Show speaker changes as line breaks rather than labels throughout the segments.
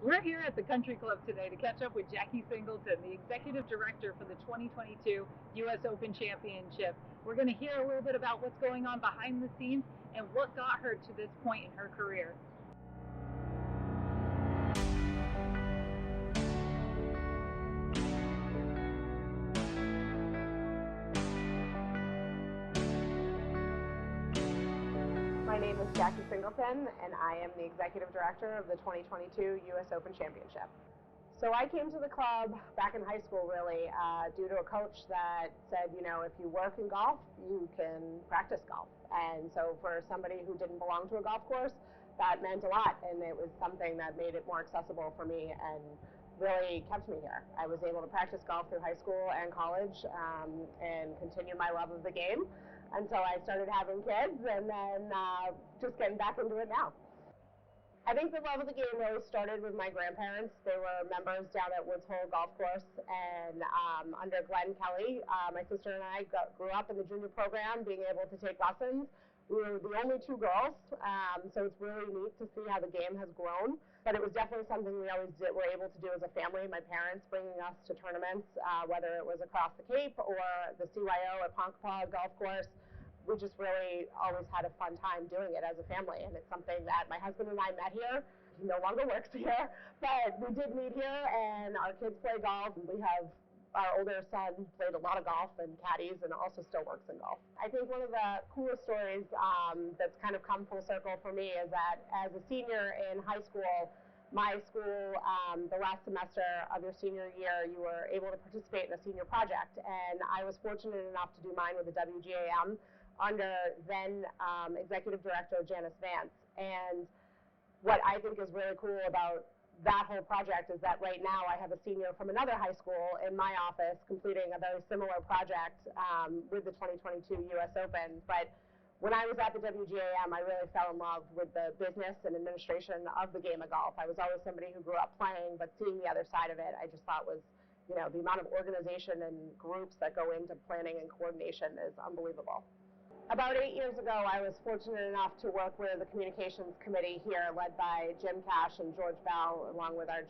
We're here at the Country Club today to catch up with Jackie Singleton, the executive director for the 2022 U.S. Open Championship. We're going to hear a little bit about what's going on behind the scenes and what got her to this point in her career.
My name is Jackie Singleton, and I am the Executive Director of the 2022 U.S. Open Championship. So I came to the club back in high school, really, due to a coach that said, you know, if you work in golf, you can practice golf. And so for somebody who didn't belong to a golf course, that meant a lot, and it was something that made it more accessible for me and really kept me here. I was able to practice golf through high school and college and continue my love of the game until I started having kids, and then just getting back into it now. I think the love of the game really started with my grandparents. They were members down at Woods Hole Golf Course, and under Glenn Kelly, my sister and I grew up in the junior program, being able to take lessons. We were the only two girls, so it's really neat to see how the game has grown. But it was definitely something we always were able to do as a family. My parents bringing us to tournaments, whether it was across the Cape or the CYO at Ponkapog Golf Course. We just really always had a fun time doing it as a family, and it's something that my husband and I met here. He no longer works here, but we did meet here, and our kids play golf. We have our older son played a lot of golf and caddies, and also still works in golf. I think one of the coolest stories that's kind of come full circle for me is that as a senior in high school, my school, the last semester of your senior year, you were able to participate in a senior project, and I was fortunate enough to do mine with the WGAM under then Executive Director Janice Vance. And what I think is really cool about that whole project is that right now I have a senior from another high school in my office completing a very similar project with the 2022 U.S. Open. But when I was at the WGAM, I really fell in love with the business and administration of the game of golf. I was always somebody who grew up playing, but seeing the other side of it, I just thought was, you know, the amount of organization and groups that go into planning and coordination is unbelievable. About 8 years ago, I was fortunate enough to work with the communications committee here, led by Jim Cash and George Bell, along with our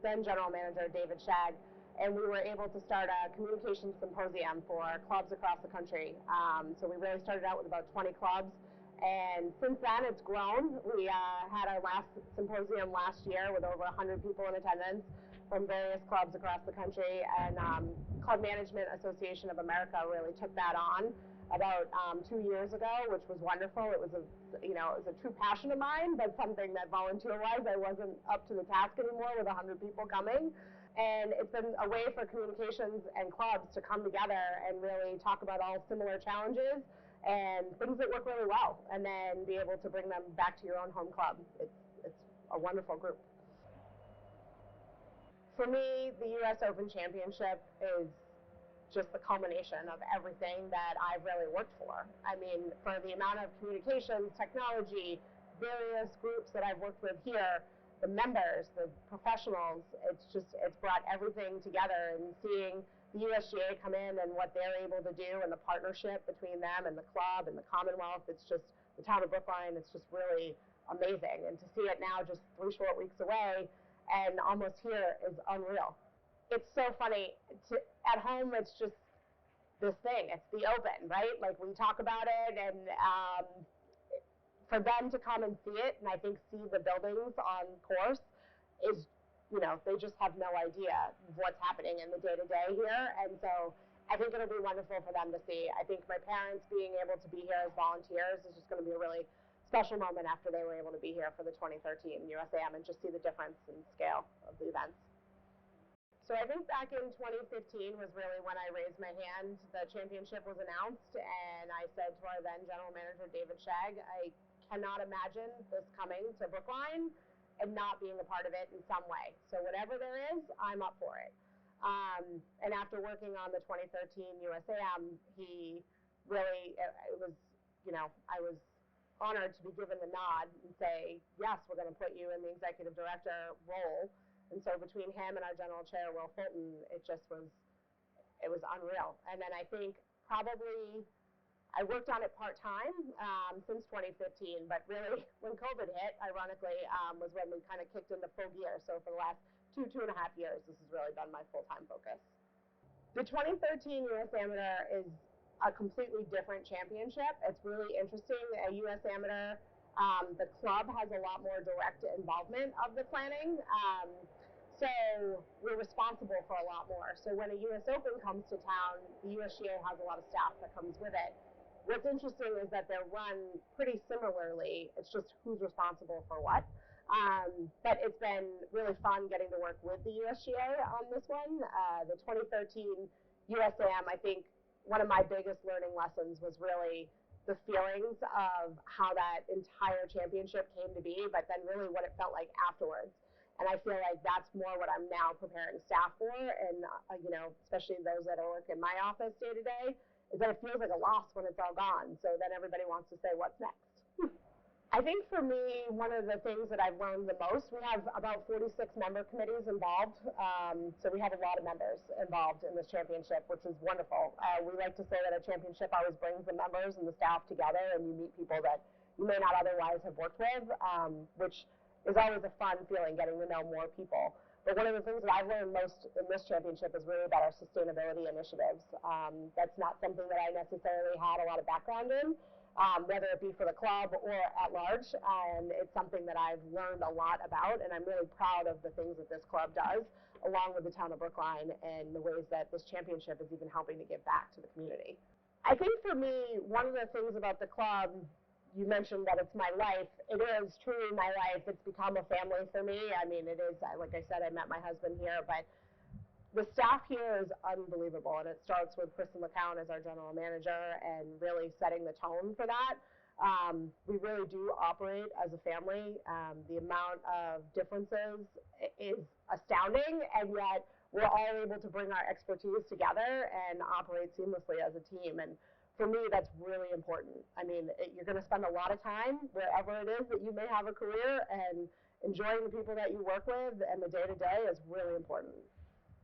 then general manager, David Shagg. And we were able to start a communications symposium for clubs across the country. So we really started out with about 20 clubs. And since then, it's grown. We had our last symposium last year with over 100 people in attendance from various clubs across the country. And Club Management Association of America really took that on about 2 years ago, which was wonderful. It was it was a true passion of mine, but something that volunteer-wise I wasn't up to the task anymore with 100 people coming. And it's been a way for communications and clubs to come together and really talk about all similar challenges and things that work really well, and then be able to bring them back to your own home club. It's a wonderful group. For me, the U.S. Open Championship is just the culmination of everything that I've really worked for. I mean, for the amount of communications, technology, various groups that I've worked with here, the members, the professionals, it's brought everything together, and seeing the USGA come in and what they're able to do and the partnership between them and the club and the Commonwealth, it's just, the town of Brookline, it's just really amazing. And to see it now just 3 short weeks away and almost here is unreal. It's so funny. At home, it's just this thing. It's the Open, right? Like, we talk about it, and for them to come and see it, and I think see the buildings on course, is, you know, they just have no idea what's happening in the day-to-day here. And so I think it'll be wonderful for them to see. I think my parents being able to be here as volunteers is just going to be a really special moment after they were able to be here for the 2013 USAM and just see the difference in scale of the events. So I think back in 2015 was really when I raised my hand. The championship was announced, and I said to our then general manager, David Shagg, I cannot imagine this coming to Brookline and not being a part of it in some way. So whatever there is, I'm up for it. And after working on the 2013 USAM, he really, it was, you know, I was honored to be given the nod and say, yes, we're going to put you in the executive director role. And so between him and our general chair, Will Fulton, it was unreal. And then I think probably I worked on it part-time since 2015, but really when COVID hit, ironically, was when we kind of kicked into full gear. So for the last 2.5 years, this has really been my full-time focus. The 2013 U.S. Amateur is a completely different championship. It's really interesting. A U.S. Amateur, the club has a lot more direct involvement of the planning. So we're responsible for a lot more. So when a U.S. Open comes to town, the USGA has a lot of staff that comes with it. What's interesting is that they're run pretty similarly. It's just who's responsible for what. But it's been really fun getting to work with the USGA on this one. The 2013 USAM, I think one of my biggest learning lessons was really the feelings of how that entire championship came to be, but then really what it felt like afterwards. And I feel like that's more what I'm now preparing staff for, and especially those that are working in my office day to day, is that it feels like a loss when it's all gone. So then everybody wants to say, what's next? I think for me, one of the things that I've learned the most, we have about 46 member committees involved. So we have a lot of members involved in this championship, which is wonderful. We like to say that a championship always brings the members and the staff together, and you meet people that you may not otherwise have worked with, which is always a fun feeling, getting to know more people. But one of the things that I've learned most in this championship is really about our sustainability initiatives. That's not something that I necessarily had a lot of background in, whether it be for the club or at large. And it's something that I've learned a lot about, and I'm really proud of the things that this club does, along with the town of Brookline, and the ways that this championship is even helping to give back to the community. I think for me, one of the things about the club, you mentioned that it's my life. It is truly my life. It's become a family for me. I mean, it is, like I said, I met my husband here, but the staff here is unbelievable, and it starts with Kristen LeCount as our general manager and really setting the tone for that. We really do operate as a family. The amount of differences is astounding, and yet we're all able to bring our expertise together and operate seamlessly as a team. And for me, that's really important. I mean, you're going to spend a lot of time wherever it is that you may have a career, and enjoying the people that you work with and the day-to-day is really important.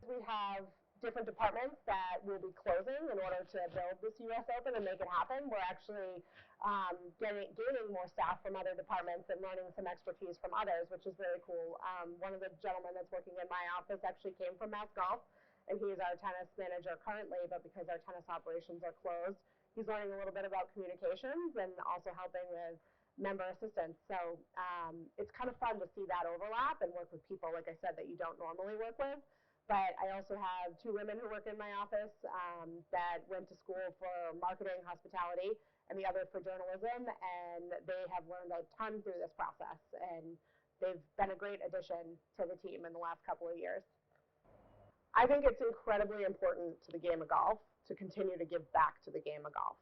We have different departments that will be closing in order to build this U.S. Open and make it happen. We're actually gaining more staff from other departments and learning some expertise from others, which is very cool. One of the gentlemen that's working in my office actually came from Mass Golf, and he's our tennis manager currently, but because our tennis operations are closed, he's learning a little bit about communications and also helping with member assistance. So it's kind of fun to see that overlap and work with people, like I said, that you don't normally work with. But I also have 2 women who work in my office that went to school for marketing, hospitality, and the other for journalism, and they have learned a ton through this process, and they've been a great addition to the team in the last couple of years. I think it's incredibly important to the game of golf to continue to give back to the game of golf.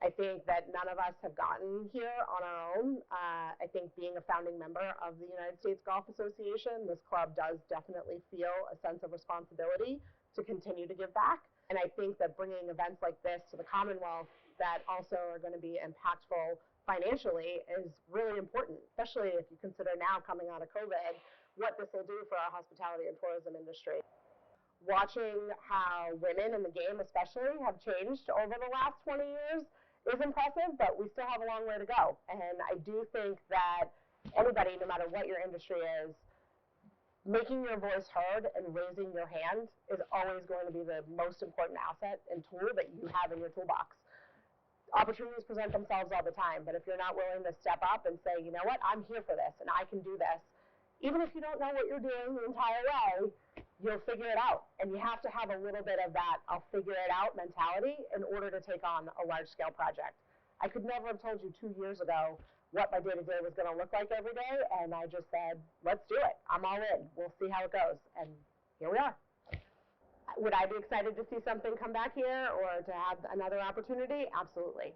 I think that none of us have gotten here on our own. I think being a founding member of the United States Golf Association, this club does definitely feel a sense of responsibility to continue to give back. And I think that bringing events like this to the Commonwealth that also are going to be impactful financially is really important, especially if you consider now coming out of COVID, what this will do for our hospitality and tourism industry. Watching how women in the game especially have changed over the last 20 years is impressive, but we still have a long way to go. And I do think that anybody, no matter what your industry is, making your voice heard and raising your hand is always going to be the most important asset and tool that you have in your toolbox. Opportunities present themselves all the time, but if you're not willing to step up and say, you know what, I'm here for this and I can do this, even if you don't know what you're doing the entire way, you'll figure it out. And you have to have a little bit of that I'll figure it out mentality in order to take on a large-scale project. I could never have told you 2 years ago what my day-to-day was going to look like every day, and I just said, let's do it. I'm all in. We'll see how it goes. And here we are. Would I be excited to see something come back here or to have another opportunity? Absolutely.